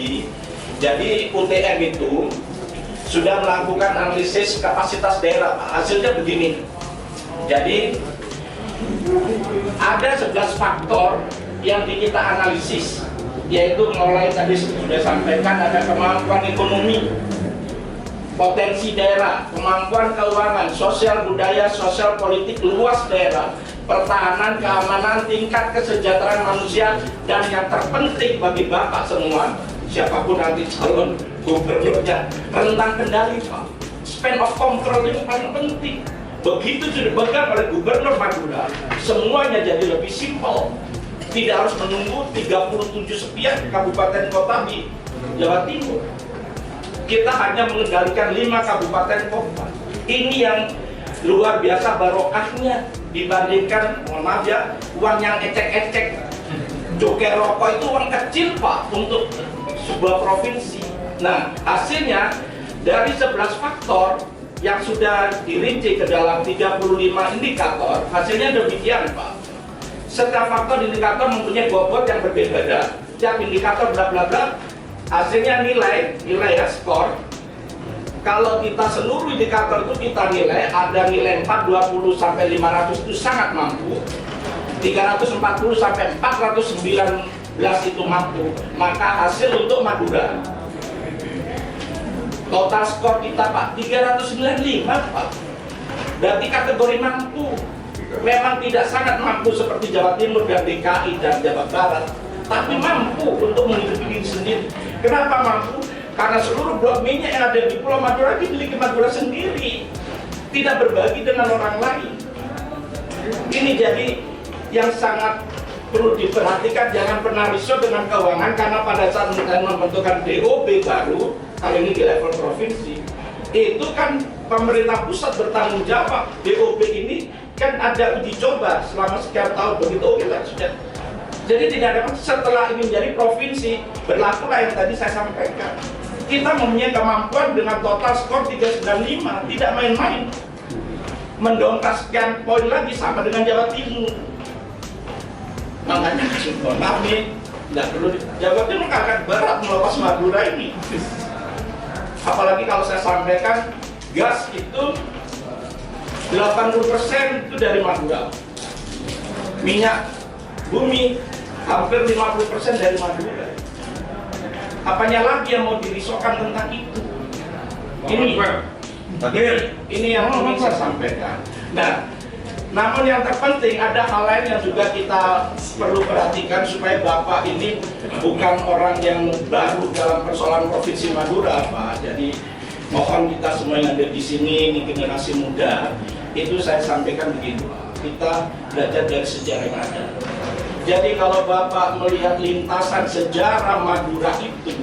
lebih. Jadi UTM itu sudah melakukan analisis kapasitas daerah, Pak. Hasilnya begini. Jadi ada 11 faktor yang kita analisis, yaitu mulai tadi sudah sampaikan ada kemampuan ekonomi, potensi daerah, kemampuan keuangan, sosial budaya, sosial politik luas daerah, pertahanan, keamanan, tingkat kesejahteraan manusia, dan yang terpenting bagi Bapak semua, siapapun nanti calon gubernurnya, rentang kendali, Pak. Span of control itu paling penting. Begitu sudah dipegang oleh Gubernur Madura, semuanya jadi lebih simpel. Tidak harus menunggu 37 sekian kabupaten kota di Jawa Timur. Kita hanya mengendalikan 5 kabupaten kota. Ini yang luar biasa barokahnya dibandingkan, mohon maaf ya, uang yang ecek-ecek. Cukai rokok itu uang kecil, Pak, untuk sebuah provinsi. Nah, hasilnya dari 11 faktor yang sudah dirinci ke dalam 35 indikator, hasilnya demikian, Pak. Setiap faktor indikator mempunyai bobot yang berbeda-beda. Setiap indikator bla bla bla, hasilnya nilai ya, skor. Kalau kita seluruh indikator itu kita nilai, ada nilai 420 sampai 500 itu sangat mampu, 340 sampai 419 itu mampu. Maka hasil untuk Madura, total skor kita, Pak, 395, Pak. Berarti kategori mampu. Memang tidak sangat mampu seperti Jawa Timur dan DKI dan Jawa Barat, tapi mampu untuk menghidupi diri sendiri. Kenapa mampu? Karena seluruh blok minyak yang ada di Pulau Madura dimiliki Madura sendiri, tidak berbagi dengan orang lain. Ini jadi yang sangat perlu diperhatikan, jangan pernah risau dengan keuangan, karena pada saat membentukkan DOB baru, kali ini di level provinsi, itu kan pemerintah pusat bertanggung jawab. DOB ini kan ada uji coba selama sekian tahun, begitu kita sudah. Jadi tidak ada, setelah ini menjadi provinsi, berlakulah yang tadi saya sampaikan. Kita mempunyai kemampuan dengan total skor 395, tidak main-main. Mendongkrak sekian poin lagi sama dengan Jawa Timur. Makanya kami tidak perlu, Jawa Timur akan berat melepas Madura ini. Apalagi kalau saya sampaikan, gas itu 80% itu dari Madura. Minyak bumi hampir 50% dari Madura. Apanya lagi yang mau dirisaukan tentang itu? Ini yang ingin saya sampaikan. Nah, namun yang terpenting ada hal lain yang juga kita perlu perhatikan supaya Bapak ini bukan orang yang baru dalam persoalan Provinsi Madura, Pak. Jadi mohon kita semua yang ada di sini, ini generasi muda, itu saya sampaikan begitu, kita belajar dari sejarah yang ada. Jadi kalau Bapak melihat lintasan sejarah Madura itu,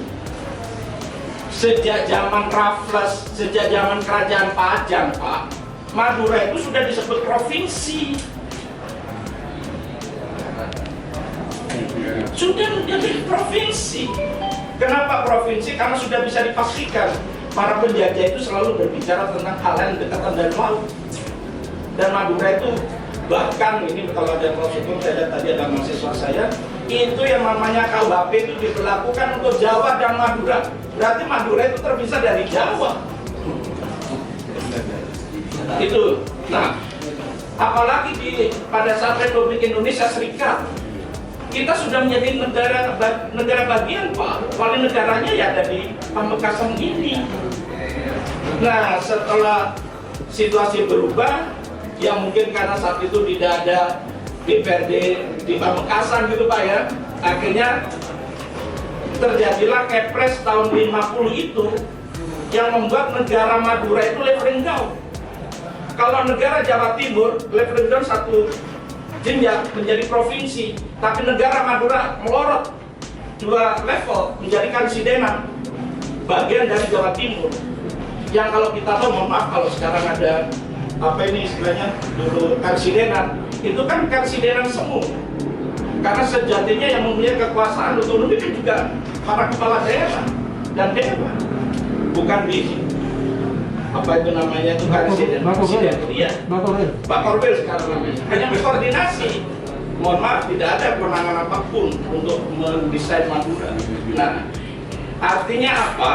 sejak zaman Raffles, sejak zaman Kerajaan Pajang, Pak, Madura itu sudah disebut provinsi. Sudah menjadi provinsi. Kenapa provinsi? Karena sudah bisa dipastikan para penjajah itu selalu berbicara tentang hal yang dekatan dari laut. Dan Madura itu bahkan ini kalau ada prosedur, saya lihat tadi ada mahasiswa saya, itu yang namanya KUHP itu diberlakukan untuk Jawa dan Madura. Berarti Madura itu terpisah dari Jawa. Itu. Nah, apalagi pada saat Republik Indonesia Serikat, kita sudah menjadi negara bagian, Pak. Paling negaranya ya ada di Pamekasan ini. Nah, setelah situasi berubah, yang mungkin karena saat itu tidak ada DPRD di Pamekasan gitu, Pak ya, akhirnya terjadilah Kepres tahun 50 itu yang membuat negara Madura itu leveling down. Kalau negara Jawa Timur leveling down satu jenjang menjadi provinsi, tapi negara Madura melorot 2 level menjadi Karsidenan, bagian dari Jawa Timur. Yang kalau kita tahu, mohon maaf kalau sekarang ada apa ini istilahnya dulu Karsidenan, itu kan Karsidenan semu. Karena sejatinya yang mempunyai kekuasaan otonomi itu juga para kepala daerah dan dewan, bukan di apa itu namanya itu Karsidenan. Iya, Pak Korwil sekarang namanya. Hanya berkoordinasi. Mohon maaf, tidak ada kewenangan apapun untuk mendesain Madura. Nah, Artinya apa?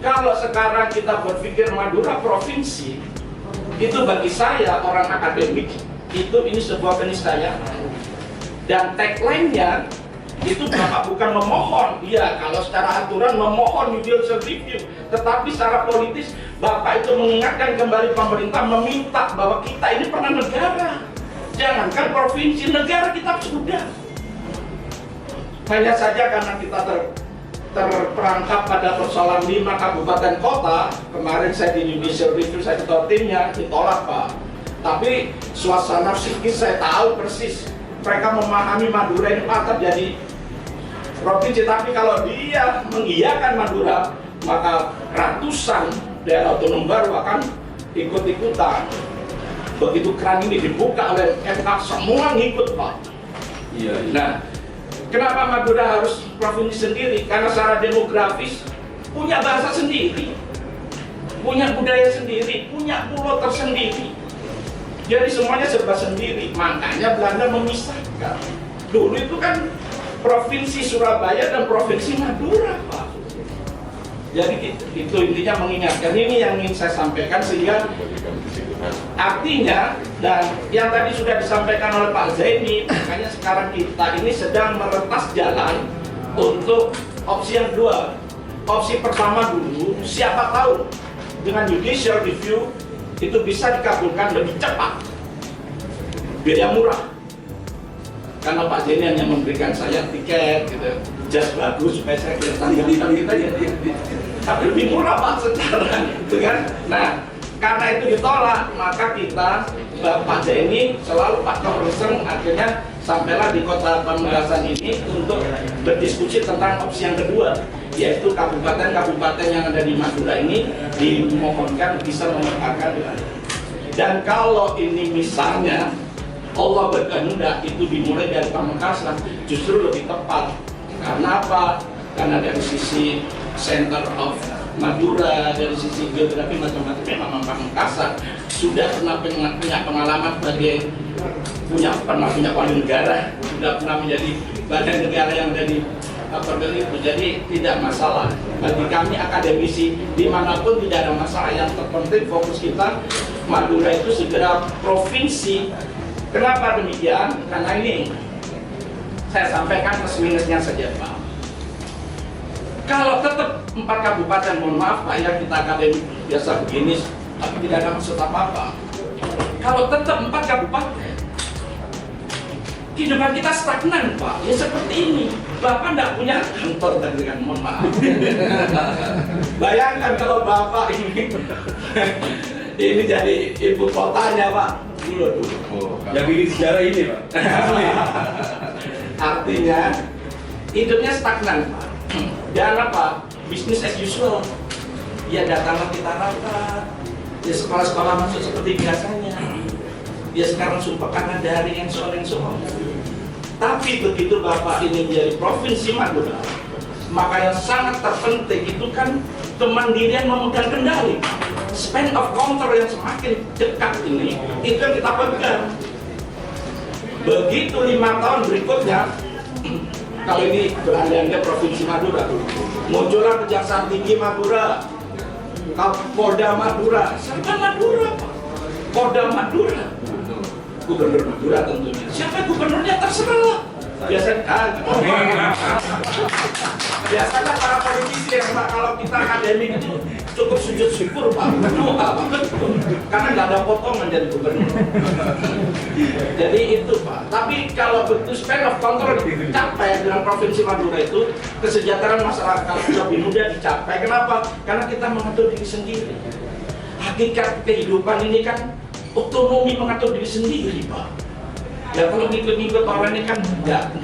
Kalau sekarang kita berpikir Madura provinsi, itu bagi saya orang akademik itu ini sebuah keniscayaan. Dan tagline-nya itu Bapak bukan memohon, iya kalau secara aturan memohon judicial review, tetapi secara politis Bapak itu mengingatkan kembali pemerintah meminta bahwa kita ini pernah negara, jangankan provinsi, negara kita sudah. Hanya saja karena kita terperangkap pada persoalan 5 kabupaten kota, kemarin saya di judicial review, saya ketua timnya, ditolak Pak. Tapi suasana psikis saya tahu persis, mereka memahami Madura ini patut jadi provinsi, tapi kalau dia mengiyakan Madura, maka ratusan daerah otonom baru akan ikut-ikutan. Begitu keran ini dibuka oleh MK, semua ngikut Pak. Iya. Nah, kenapa Madura harus provinsi sendiri? Karena secara demografis punya bahasa sendiri, punya budaya sendiri, punya pulau tersendiri. Jadi semuanya serba sendiri. Makanya Belanda memisahkan. Dulu itu kan provinsi Surabaya dan provinsi Madura, Pak. Jadi itu intinya mengingatkan, ini yang ingin saya sampaikan, sehingga artinya, dan yang tadi sudah disampaikan oleh Pak Zaini, makanya sekarang kita ini sedang meretas jalan untuk opsi yang kedua. Opsi pertama dulu, siapa tahu dengan judicial review itu bisa dikabulkan lebih cepat, biaya murah. Karena Pak Zaini hanya memberikan saya tiket gitu, jas bagus supaya saya kelihatan ganteng kita ya. Tapi lebih murah Pak secara gitu kan. Nah, karena itu ditolak, maka kita Pak Zaini selalu Pak Kapolsek akhirnya sampailah di kota pembahasan ini untuk berdiskusi tentang opsi yang kedua, yaitu kabupaten-kabupaten yang ada di Madura ini dimohonkan bisa memetakan. Dan kalau ini misalnya Allah berkehendak itu dimulai dari Pamekasan, justru lebih tepat. Karena apa? Karena dari sisi center of Madura, dari sisi geografi macam-macam, memang Pamekasan sudah punya pengalaman sebagai pernah punya wali negara, sudah pernah menjadi badan negara yang ada di itu. Jadi tidak masalah bagi kami akademisi dimanapun, tidak ada masalah. Yang terpenting fokus kita Madura itu segera provinsi. Kenapa demikian? Karena ini saya sampaikan plus minusnya saja Pak. Kalau tetap 4 kabupaten, mohon maaf Pak ya, kita akademik biasa begini, tapi tidak ada maksud apa-apa. Kalau tetap 4 kabupaten, kehidupan kita stagnan Pak. Ya seperti ini, Bapak tidak punya kantor dengan mohon maaf. Bayangkan kalau Bapak ini jadi ibu kotanya Pak. Dulu. Yang bikin sejarah ini Pak. Artinya hidupnya stagnan Pak. Dan apa? Bisnis as usual. Ya datanglah kita rapat. Ya sekolah-sekolah masuk seperti biasanya. Ya sekarang sumpah karena daring and so on. Tapi begitu Bapak ini menjadi provinsi Madura, maka yang sangat terpenting itu kan kemandirian memegang kendali. Span of control yang semakin dekat ini, itu yang kita pegang. Begitu 5 tahun berikutnya, kalau ini berandai-andai provinsi Madura, muncullah Kejaksaan Tinggi Madura, Kapolda Madura, serta Madura, Polda Madura, Gubernur Madura tentunya. Siapa gubernurnya terserah. Biasanya para politisi yang Pak, kalau kita akademik itu cukup sujud syukur Pak, doa banget, karena nggak ada potongan jadi gubernur. Jadi itu Pak. Tapi kalau betul span of control dicapai dengan provinsi Madura itu, kesejahteraan masyarakat lebih mudah dicapai. Kenapa? Karena kita mengatur diri sendiri. Hakikat kehidupan ini kan otonomi mengatur diri sendiri Pak. Ya kalau ngikut-ngikut orang ini kan nggak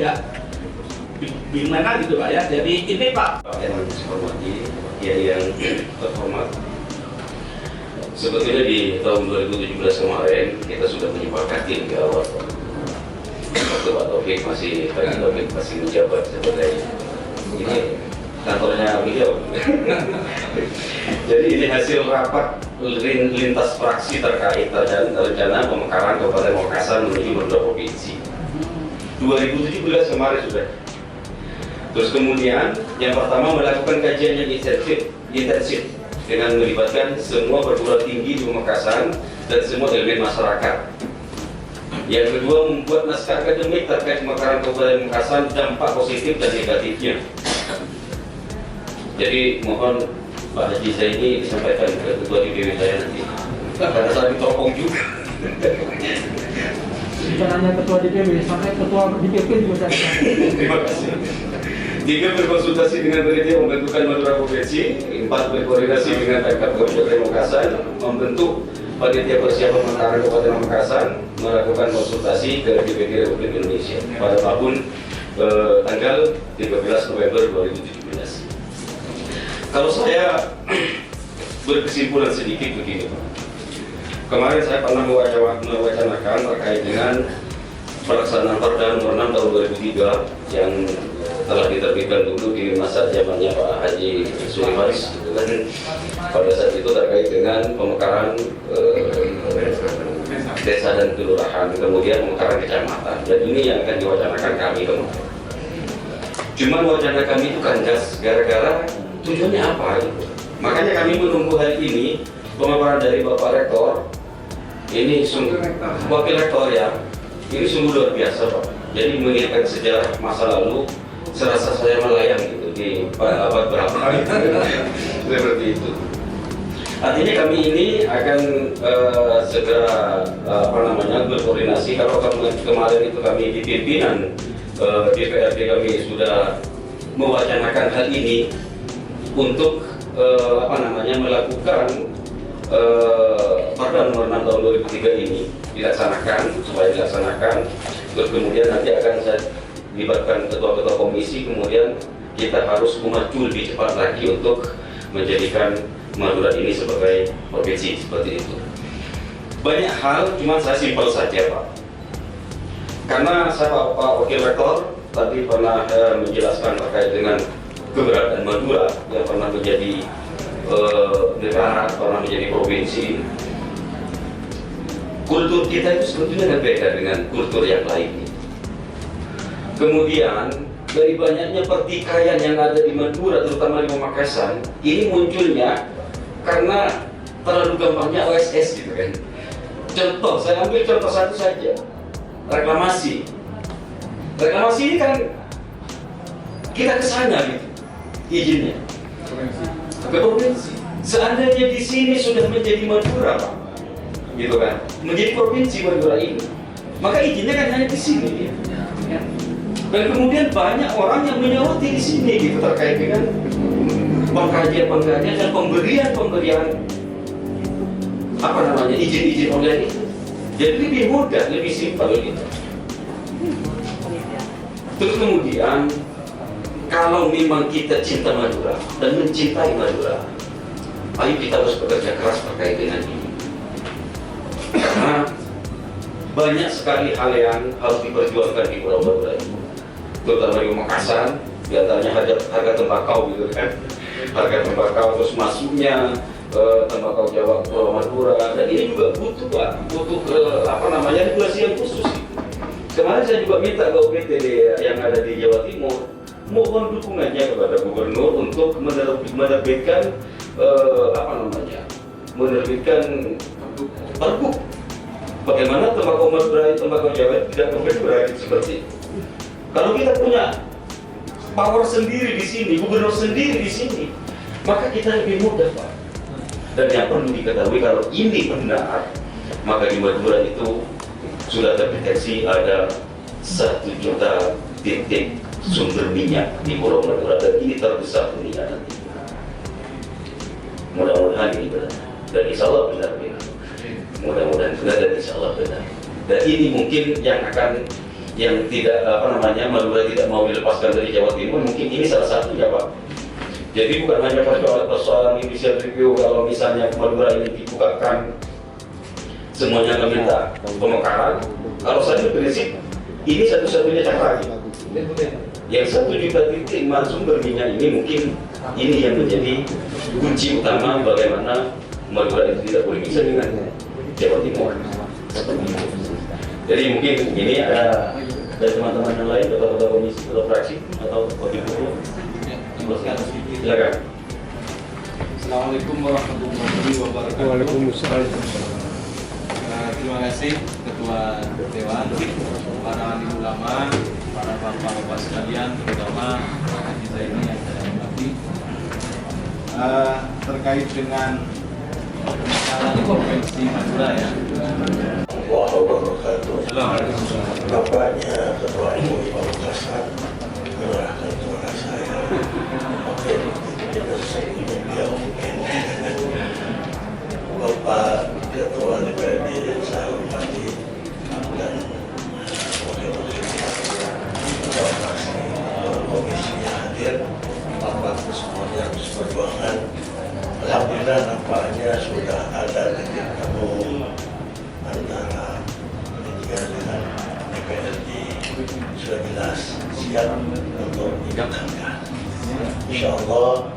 gimana gitu Pak ya. Jadi ini Pak yang dihormati, yang terhormat, sebetulnya di tahun 2017 kemarin kita sudah menyepakati di awal waktu Pak Taufik masih menjabat sebagai ini kantornya beliau. Jadi ini hasil rapat lintas fraksi terkait rencana pemekaran Kabupaten Pamekasan menuju Madura Provinsi 2017 kemarin sudah. Terus kemudian Yang pertama, melakukan kajian yang intensif dengan melibatkan semua perguruan tinggi di Pamekasan dan semua elemen masyarakat. Yang kedua, membuat naskah akademik terkait pemekaran Kabupaten Pamekasan, dampak positif dan negatifnya. Jadi mohon Pak Haji Zaini disampaikan ke Ketua DPW saya nanti, karena saya ditopong juga. Bukan hanya Ketua DPW, sampai Ketua DPP juga ada. Terima kasih. 3, berkonsultasi dengan panitia pembentukan Madura Provinsi. 4, berkoordinasi dengan Pemkab Kabupaten Pamekasan, membentuk panitia persiapan pemekaran Kabupaten Pamekasan, melakukan konsultasi ke DPD Republik Indonesia pada tahun tanggal 13 November 2017. Kalau saya berkesimpulan sedikit begini, Pak. Kemarin saya pernah mewacanakan terkait dengan pelaksanaan Perda nomor 6 tahun 2003 yang telah diterbitkan dulu di masa zamannya Pak Haji Sulimas, dan pada saat itu terkait dengan pemekaran desa dan kelurahan, kemudian pemekaran kecamatan, dan ini yang akan diwacanakan kami kemarin. Cuman wacana kami itu kandas gara-gara tujuannya apa gitu. Makanya kami menunggu hari ini pemaparan dari Bapak Rektor. Ini sungguh Wakil Rektor ya, ini sungguh luar biasa Pak. Jadi mengingatkan sejarah masa lalu, serasa saya melayang gitu di abad berapa seperti itu. Artinya kami ini akan segera berkoordinasi. Kalau kemarin itu kami di pimpinan DPRD kami sudah mewacanakan hal ini untuk melakukan Perda nomor 6 tahun 2003 ini supaya dilaksanakan. Terus kemudian nanti akan saya libatkan ketua-ketua komisi, kemudian kita harus memacu lebih cepat lagi untuk menjadikan Madura ini sebagai provinsi seperti itu. Banyak hal, cuma saya simpel saja Pak. Karena saya Pak Wakil Rektor tadi pernah menjelaskan terkait dengan keberadaan Madura yang pernah menjadi negara, pernah menjadi provinsi. Kultur kita itu sebetulnya berbeda dengan kultur yang lain. Kemudian dari banyaknya pertikaian yang ada di Madura, terutama di Pamekasan, ini munculnya karena terlalu gampangnya OSS gitu kan. Contoh, saya ambil contoh satu saja, reklamasi. Reklamasi ini kan kita kesana gitu, izinnya ke provinsi. Seandainya di sini sudah menjadi Madura, Pak, gitu kan, menjadi provinsi Madura ini, maka izinnya kan hanya di sini ya. Dan kemudian banyak orang yang menyoroti di sini gitu terkait dengan pengkajian dan pemberian izin-izin online itu. Jadi lebih mudah, lebih simpel gitu. Terus kemudian kalau memang kita cinta Madura dan mencintai Madura, ayo kita harus bekerja keras terkait dengan ini. Karena banyak sekali hal yang harus diperjuangkan di Pulau Madura ini, terutama di Pamekasan, diantaranya harga tembakau gitu kan, harga tembakau, terus masuknya tembakau Jawa ke Pulau Madura, dan ini juga butuh regulasi yang khusus. Kemarin saya juga minta ke OPT yang ada di Jawa Timur, mohon dukungannya kepada Gubernur untuk menerbitkan pergub bagaimana tembakau Madura, tembakau Jawa tidak berbeda seperti itu. Kalau kita punya power sendiri di sini, gubernur sendiri di sini, maka kita lebih mudah, Pak. Dan yang perlu diketahui, kalau ini benar, maka di Madura itu sudah terdeteksi ada 1 juta titik sumber minyak di Pulau Madura, dan ini terbesar dunia nanti. Mudah-mudahan ini benar, dan insya Allah benar. Mudah-mudahan benar dan insya Allah benar. Dan ini mungkin yang tidak Madura tidak mau dilepaskan dari Jawa Timur, mungkin ini salah satunya Pak. Jadi bukan hanya persoalan inisial review, kalau misalnya Madura ini dibukakan semuanya meminta pemekaran, kalau saya berprinsip ini satu-satunya cara. Yang 1 juta titik sumber minyak ini mungkin ini yang menjadi kunci utama bagaimana Madura itu tidak boleh bisa dengan Jawa Timur. Jadi mungkin ini ada dari teman-teman yang lain, ketua komisi atau fraksi atau wakil ketua. menjelaskan sedikit. Silakan. Assalamualaikum warahmatullahi wabarakatuh. Waalaikumsalam. Terima kasih Ketua Dewan, para alim ulama, para bapak-bapak sekalian, terutama kita ini yang saya hormati. Terkait dengan permasalahan Provinsi Madura ya. Bapaknya Ketua MUI Pamekasan menyerahkan kepada saya. Oke, kita ingin dia mungkin. Bapak Ketua DPRD yang saya hormati dan wakil-wakil terima kasih komisinya hadir, Bapak semuanya harus perjuangan. Alhamdulillah nampaknya sudah ada titik temu antara media dengan DPRD, sudah jelas siap untuk dijalankan. Insya Allah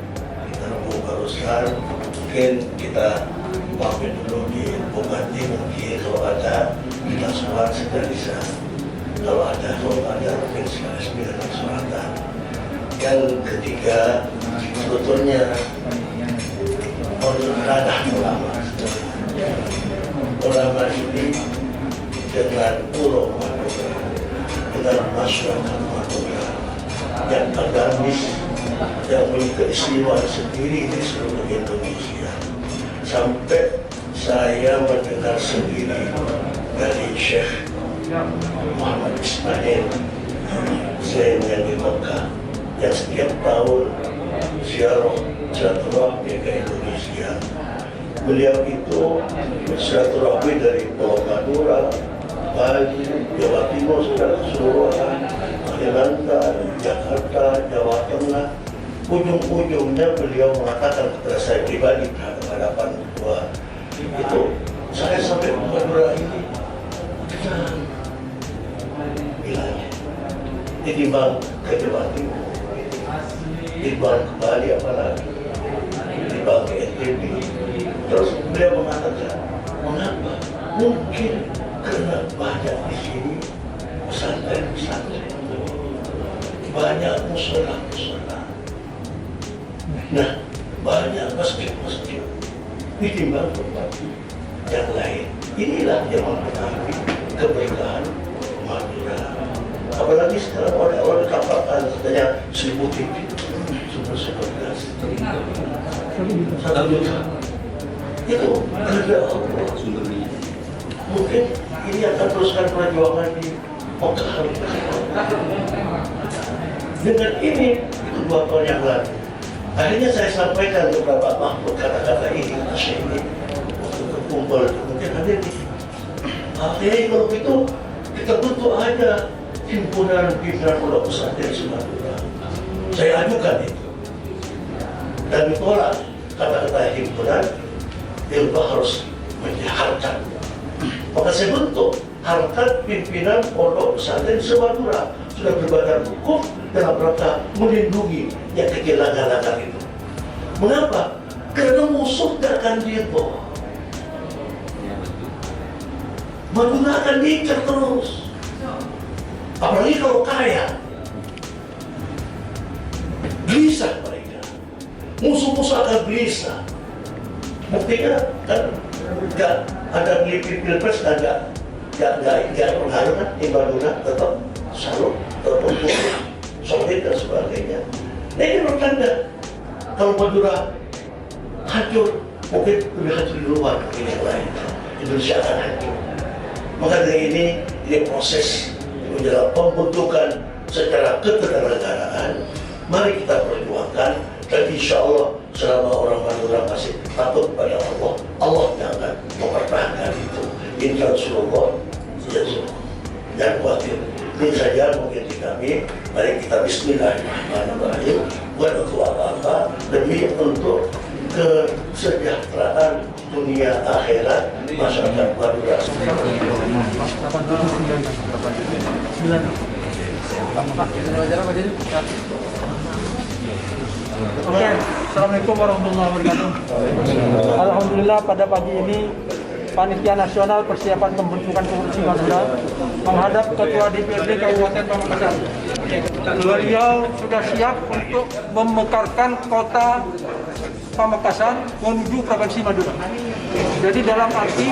kita nunggu barusan, mungkin kita pamit dulu di Bupati, mungkin kalau ada kita surat sudah bisa, kalau ada mungkin sekali-sekali suratan. Yang ketiga, sebetulnya ada ulama ini dengan pulau Madura, dengan masyarakat Madura yang agamis, yang memiliki keistimewaan sendiri di seluruh Indonesia. Sampai saya mendengar sendiri dari Syekh Muhammad Ismail Zain yang di Mekah, yang setiap tahun ziarah silaturahmi ke Indonesia. Beliau itu silaturahmi dari Pulau Madura, Bali, Jawa Timur, secara keseluruhan, Kalimantan, Jakarta, Jawa Tengah. Ujung-ujungnya beliau mengatakan kepada saya pribadi terhadap hadapan bahwa itu saya sampai Madura ini tenang, bilangnya ditimbang ke Jawa Timur, ditimbang ke Bali apalagi, ditimbang ke NTB. Terus beliau mengatakan, mengapa? Mungkin karena banyak di sini pesantren-pesantren, banyak musola-musola. Nah, banyak masjid-masjid ditimbang tempat yang lain. Inilah yang mempengaruhi keberkahan Madura. Apalagi sekarang oleh kapal katanya 1000 titik, 11 1 juta. Itu ada Allah sumbernya. Mungkin ini akan teruskan perjuangan di Mekah. Dengan ini itu 2 tahun yang lalu. Akhirnya saya sampaikan kepada Pak Mahfud kata-kata ini, Asyik ini, waktu berkumpul, mungkin ada di akhirnya kalau itu, kita bentuk aja himpunan pimpinan pondok pesantren Madura. Saya ajukan itu. Dan ditolak kata-kata himpunan, dia harus menjaharkan. Maka saya bentuk harkat pimpinan pondok pesantren Madura, sudah berbadan hukum dalam rangka melindungi yang kecil-laga itu. Mengapa? Karena musuh tidak akan dihitung. Madura akan diincar terus. Apalagi kalau kaya. Gelisah mereka. Musuh-musuh akan gelisah. Buktinya kan nggak ada pilpres, nggak pengaruh kan di Madura, tetap selalu tertutup, solid dan sebagainya. Nah ini bertanda kalau Madura hancur, mungkin lebih hancur di luar, mungkin yang lain. Indonesia akan hancur. Maka dari ini proses menjelang pembentukan secara kekeluargaan. Mari kita perjuangkan, dan insya Allah selama orang Madura masih takut pada Allah, Allah yang akan mempertahankan itu. Insya Allah, jangan khawatir. Ini saja mungkin di kami. Mari kita bismillahirrahmanirrahim. Buat untuk apa-apa demi untuk kesejahteraan dunia akhirat masyarakat Madura. Oke, Assalamualaikum warahmatullahi wabarakatuh. Alhamdulillah pada pagi ini Panitia Nasional Persiapan Pembentukan Provinsi Madura menghadap Ketua DPRD Kabupaten Pamekasan Beliau sudah siap untuk memekarkan kota Pamekasan menuju Provinsi Madura. Jadi dalam arti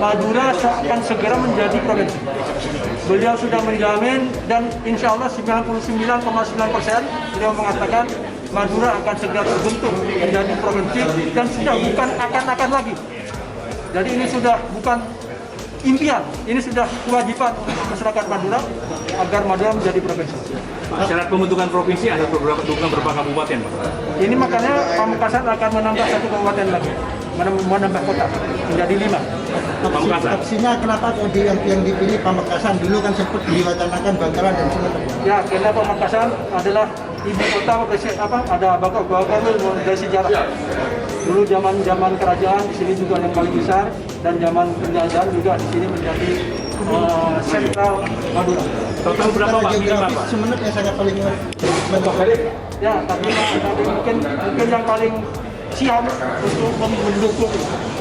Madura akan segera menjadi provinsi. Beliau sudah menjamin dan insya Allah 99,9% beliau mengatakan Madura akan segera terbentuk menjadi provinsi dan sudah bukan akan-akan lagi. Jadi ini sudah bukan impian, ini sudah kewajiban untuk masyarakat Madura agar Madura menjadi provinsi. Syarat pembentukan provinsi ada beberapa kabupaten, Pak. Ini makanya Pamekasan akan menambah 1 kabupaten lagi, menambah kota menjadi 5. Pamekasan. Opsinya kenapa yang dipilih Pamekasan? Dulu kan sempat diwacanakan Bangkalan dan Sumeneb. Ya, karena Pamekasan adalah ibu kota ada bakal dari sejarah. Dulu zaman kerajaan di sini juga yang paling besar dan zaman penjajahan juga di sini menjadi sentral Madura. Total berapa, Pak? Minimal, Pak? Sumeneb yang sangat paling Ya, tapi mungkin yang paling siap untuk mendukung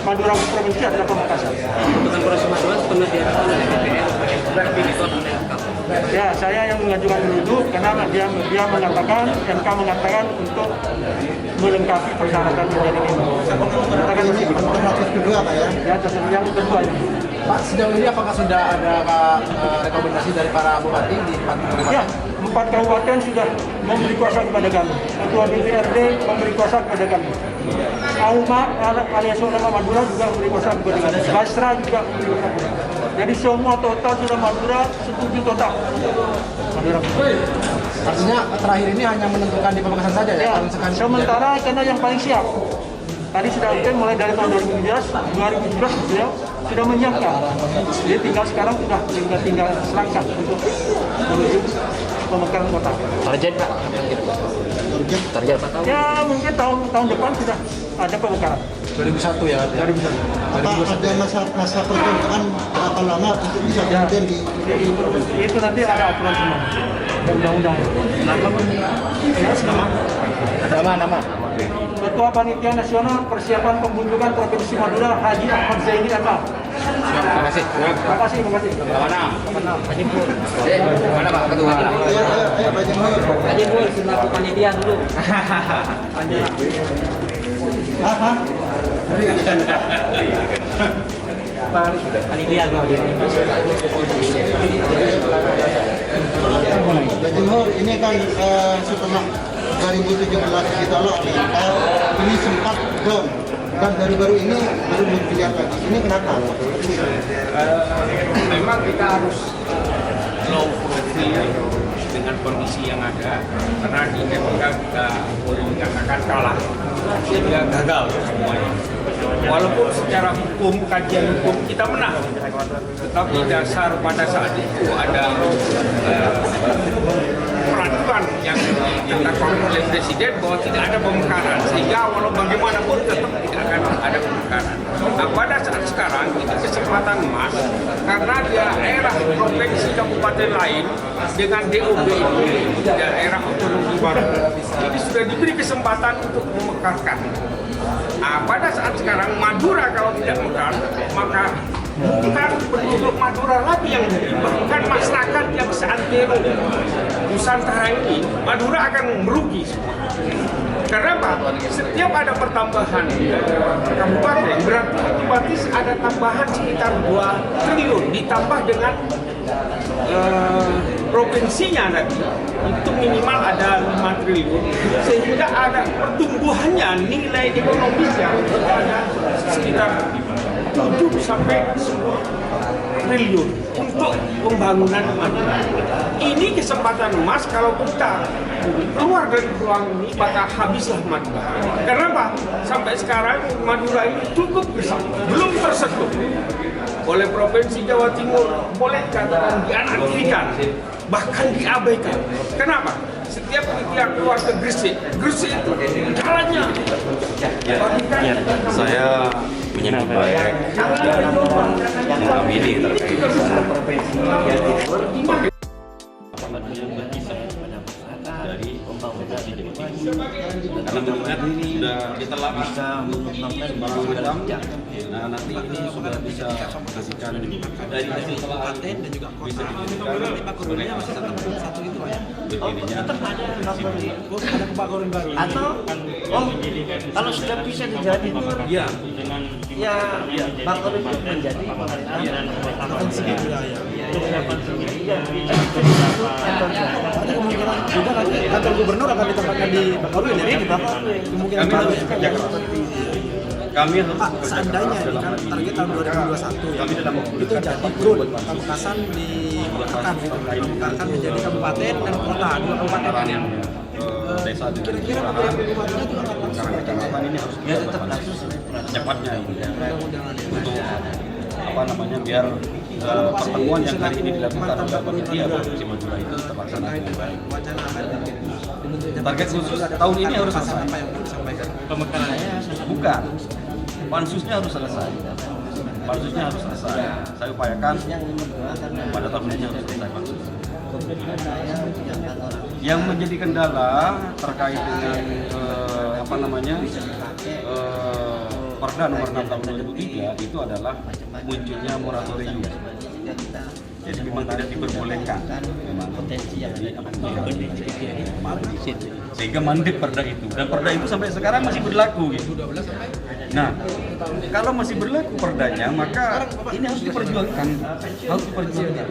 Madura provinsi adalah Pamekasan. Dengan Provinsi Madura sepenuhnya diatur oleh DPR Ya, saya yang mengajukan dulu karena dia mengatakan, MK mengatakan untuk melengkapi persyaratan menjadi katakan masih alternatif kedua, Pak ya. Ya, terus yang kedua. Pak, sejauh ini apakah sudah ada rekomendasi dari para bupati di 4 kabupaten? Ya, 4 kabupaten sudah memberi kuasa kepada kami. Ketua DPRD memberi kuasa kepada kami. AUMA alias Ulama Madura juga memberi kuasa kepada kami. Basra juga memberi kuasa kepada kami. Jadi semua total sudah Madura setuju total. Madura. Artinya terakhir ini hanya menentukan di Pamekasan saja ya? Ya, sementara karena yang paling siap. Tadi sudah mulai dari tahun 2017 beliau sudah menyiapkan. Jadi sekarang sudah tinggal selangkah untuk menuju pemekaran kota. Target Pak? Target Pak? Ya mungkin tahun depan sudah ada pemekaran. 2001 ya? 2001. Apa ada masa pertentuan berapa lama untuk bisa Ya, kemudian itu nanti ada aturan semua. Undang-undang. Nama. Ketua Panitia Nasional Persiapan Pembentukan Provinsi Madura Haji Ahmad Zaini Anwar. Terima kasih. Terima kasih. Mana Pak Ketua? Ayo Pak Jemur. Aja Bu, selaku panitia dulu. Apa? Panitia dulu. Pak Jemur, ini kan setelah 2017 ditolak di MK, ini sempat down dan baru-baru ini baru dilihat lagi. Ini kenapa? Memang kita harus low profile dengan kondisi yang ada karena di MK kita boleh dikatakan kalah sehingga gagal semuanya. Walaupun secara hukum, kajian hukum kita menang, tetapi dasar pada saat itu ada peraturan yang dinyatakan oleh Presiden bahwa tidak ada pemekaran, sehingga walau bagaimanapun tetap tidak akan ada pemekaran. Nah, pada saat sekarang ini kesempatan emas karena daerah provinsi kabupaten lain dengan DOB ini daerah otonomi baru ini sudah diberi kesempatan untuk memekarkan. Nah, pada saat sekarang Madura kalau tidak mekar, maka bukan penduduk Madura lagi yang bahkan masyarakat yang seantero Nusantara ini, Madura akan merugi semua. Karena apa? Setiap ada pertambahan kabupaten berarti otomatis ada tambahan sekitar 2 triliun ditambah dengan provinsinya nanti itu minimal ada 5 triliun sehingga ada pertumbuhannya nilai ekonomisnya ada sekitar 7 sampai 10 triliun untuk pembangunan Madura. Ini kesempatan emas kalau kita keluar dari peluang ini maka habislah Madura. Karena apa? Sampai sekarang Madura ini cukup besar, belum tersentuh oleh Provinsi Jawa Timur, boleh dikatakan dianarkikan, bahkan diabaikan. Kenapa? Setiap kita keluar ke Gresik itu jalannya. Saya menyambut baik ini terkait dari pembangunan di Karena mengingat ini sudah ditelah bisa mengembangkan barang macam. Nah nanti ini sudah bisa menghasilkan dari hasil telahan dan juga bisa dijadikan Bakorunnya masih tetap satu itu Pak ya? berdirinya. Oh, ada Bakorun baru. Atau kalau sudah bisa dijadi itu Iya. ya bakal itu menjadi Provinsi wilayah. Iya, Ada kemungkinan juga nanti kantor gubernur akan ditempatkan di Bakorun ya? di Bakorun. Kemungkinan Kami harus besar. kerja keras. Kami harus Pak, bekerja seandainya keras ini dalam kan hal ini. target tahun 2021 ya, Kami dalam itu membutuhkan jadi growth Pamekasan dimekarkan gitu, dimekarkan menjadi kabupaten dan kota, dua kabupaten. Desa dengan Kira-kira kelurahan, pemilihan bupatinya juga akan langsung sekarang kecamatan ini harus Ya tetap dilakukan langsung secepatnya ini mudah-mudahan ya. untuk apa namanya biar pertemuan yang hari ini dilakukan oleh panitia Provinsi Madura itu terlaksana dengan baik. Wacana akan dibentuknya Target khusus tahun ini harus selesai. apa yang mau disampaikan? Bukan, pansusnya harus selesai. Pansusnya harus selesai. Saya upayakan pada tahun ini harus selesai pansus. Yang menjadi kendala terkait dengan apa namanya Perda nomor 6 tahun 2003 itu adalah munculnya moratorium. Jadi memang tidak diperbolehkan memang jadi sehingga mandek perda itu, dan perda itu sampai sekarang masih berlaku gitu. Nah, kalau masih berlaku perdanya maka ini harus diperjuangkan, harus diperjuangkan.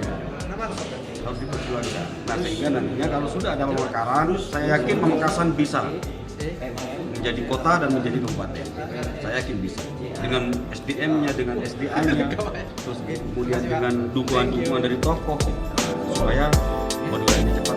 Nah, sehingga nantinya kalau sudah ada pemekaran, saya yakin Pamekasan bisa menjadi kota dan menjadi kabupaten. Saya yakin bisa. Dengan SDM-nya, dengan SDA-nya, terus kemudian dengan dukungan-dukungan dari tokoh supaya Madura ini cepat